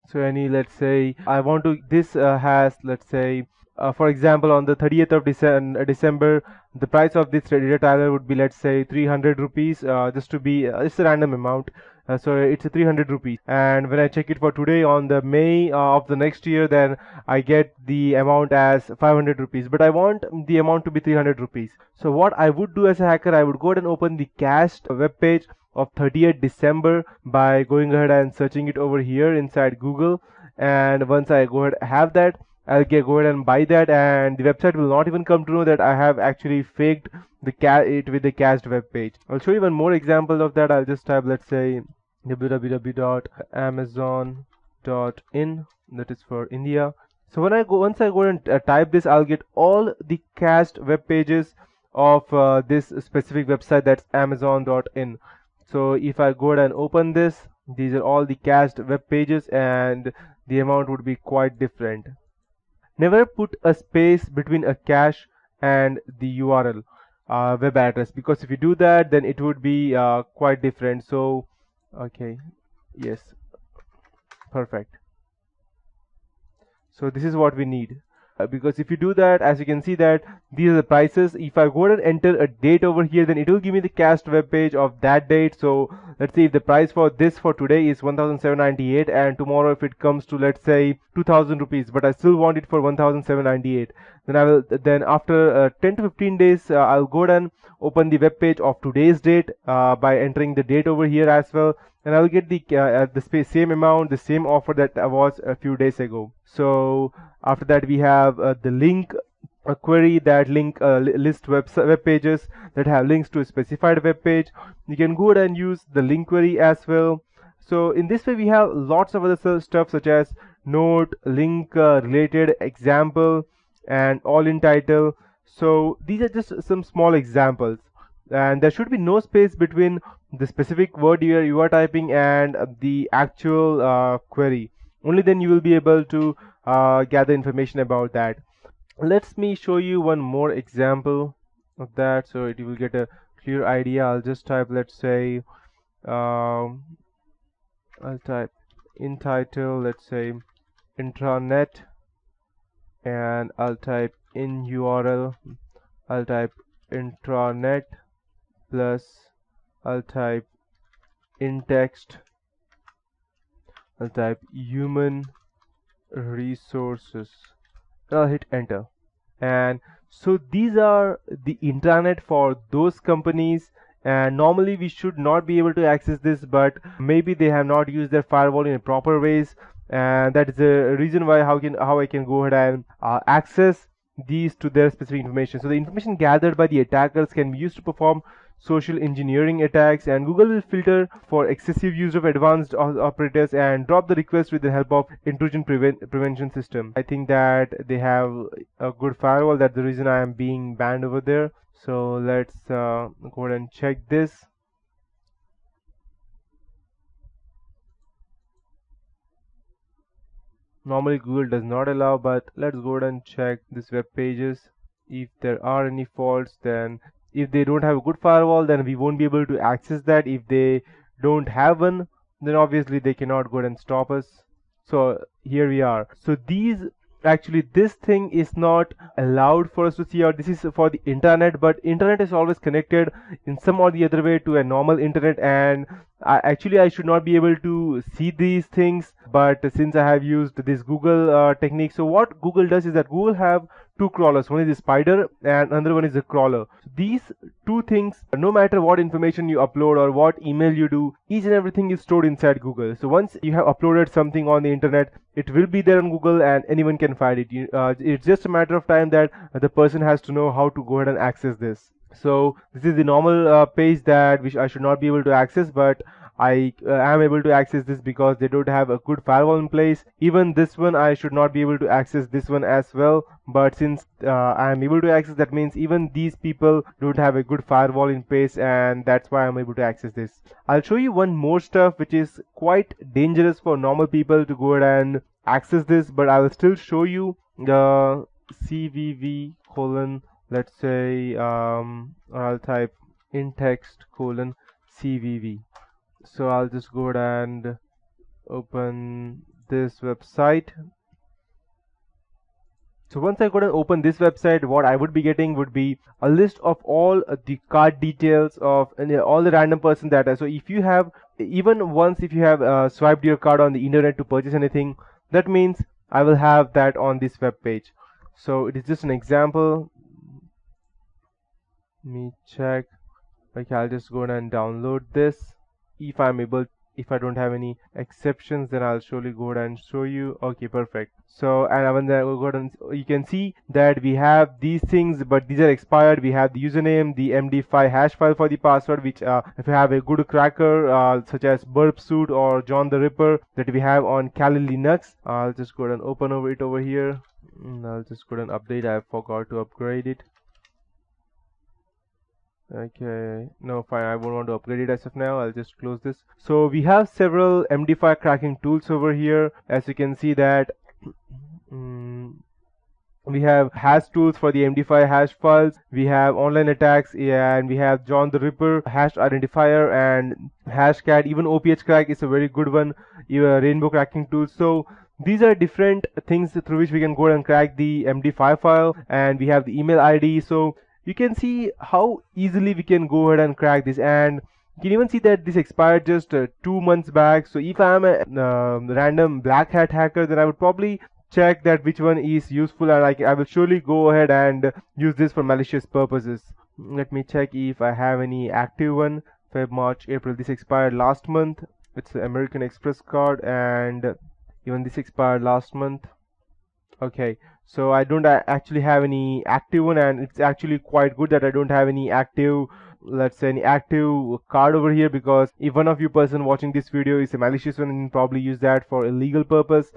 So any, let's say I want to, this has, let's say for example, on the 30th of December, the price of this data tiler would be, let's say, 300 rupees, just to be, it's a random amount. So it's a 300 rupees, and when I check it for today on the May of the next year, then I get the amount as 500 rupees, but I want the amount to be 300 rupees. So what I would do as a hacker, I would go ahead and open the cached web page of 30th December by going ahead and searching it over here inside Google. And once I go ahead have that, go ahead and buy that, and the website will not even come to know that I have actually faked it with the cached web page. I'll show you one more example of that. I'll just type, let's say, www.amazon.in, that is for India. So once I go and type this, I'll get all the cached web pages of this specific website, that's amazon.in. So if I go ahead and open this, these are all the cached web pages, and the amount would be quite different. Never put a space between a cache and the URL web address, because if you do that, then it would be quite different. So okay, yes, perfect. So this is what we need. Because if you do that, as you can see that these are the prices. If I go ahead and enter a date over here, then it will give me the cached web page of that date. So let's say if the price for this for today is 1798, and tomorrow if it comes to, let's say, 2000 rupees, but I still want it for 1798, then after 10 to 15 days, I'll go ahead and open the web page of today's date by entering the date over here as well, and I'll get the same amount, the same offer that was a few days ago. So after that, we have the link query that list web pages that have links to a specified web page. You can go ahead and use the link query as well. So in this way, we have lots of other stuff such as note, link, related, example, and all in title. So these are just some small examples, and there should be no space between the specific word you are typing and the actual query. Only then you will be able to gather information about that. Let me show you one more example of that, so you will get a clear idea. I'll just type, let's say, I'll type in title, let's say, intranet, and I'll type in URL, I'll type intranet, plus I'll type in text, I'll type human resources. I'll hit enter. And so these are the intranet for those companies, and normally we should not be able to access this, but maybe they have not used their firewall in a proper ways, and that is the reason why how I can go ahead and access these to their specific information. So the information gathered by the attackers can be used to perform social engineering attacks, and Google will filter for excessive use of advanced operators and drop the request with the help of intrusion prevention system. I think that they have a good firewall. That's the reason I am being banned over there. So let's go ahead and check this. Normally Google does not allow, but let's go ahead and check this web pages. If there are any faults, then if they don't have a good firewall, then we won't be able to access that. If they don't have one, then obviously they cannot go ahead and stop us. So here we are. So this thing is not allowed for us to see out. This is for the internet, but internet is always connected in some or the other way to a normal internet, and I should not be able to see these things, but since I have used this Google technique. So what Google does is that Google have two crawlers. One is a spider and another one is a crawler. These two things, no matter what information you upload or what email you do, each and everything is stored inside Google. So once you have uploaded something on the internet, it will be there on Google and anyone can find it. It's just a matter of time that the person has to know how to go ahead and access this. So this is the normal page that which I should not be able to access, but I am able to access this because they don't have a good firewall in place. Even this one I should not be able to access this one as well, but since I am able to access, that means even these people don't have a good firewall in place, and that's why I'm able to access this. I'll show you one more stuff which is quite dangerous for normal people to go ahead and access this, but I will still show you the CVV colon, let's say I'll type in text CVV. So I'll just go ahead and open this website. So once I go and open this website, what I would be getting would be a list of all the card details of all the random person data. So if you have, even once if you have swiped your card on the internet to purchase anything, that means I will have that on this web page. So it is just an example. Let me check. Okay, I'll just go and download this. If I'm able, if I don't have any exceptions, then I'll surely go ahead and show you. Okay, perfect. So, and when I go ahead and you can see that we have these things, but these are expired. We have the username, the MD5 hash file for the password, which if you have a good cracker such as Burp Suit or John the Ripper that we have on Kali Linux, I'll just go ahead and open it over here. I'll just go ahead and update. I forgot to upgrade it. Okay, no, fine, I won't want to upgrade it as of now. I'll just close this. So we have several MD5 cracking tools over here. As you can see that we have hash tools for the MD5 hash files, we have online attacks, and we have John the Ripper hash identifier and Hashcat. Even OPH crack is a very good one, rainbow cracking tool. So these are different things through which we can go and crack the MD5 file, and we have the email ID. So you can see how easily we can go ahead and crack this, and you can even see that this expired just 2 months back. So if I am a random black hat hacker, then I would probably check that which one is useful, and I will surely go ahead and use this for malicious purposes. Let me check if I have any active one. Feb, March, April. This expired last month. It's the American Express card, and even this expired last month. Okay, so I don't actually have any active one, and it's actually quite good that I don't have any active, let's say, any active card over here, because if one of you person watching this video is a malicious one, and probably use that for illegal purpose,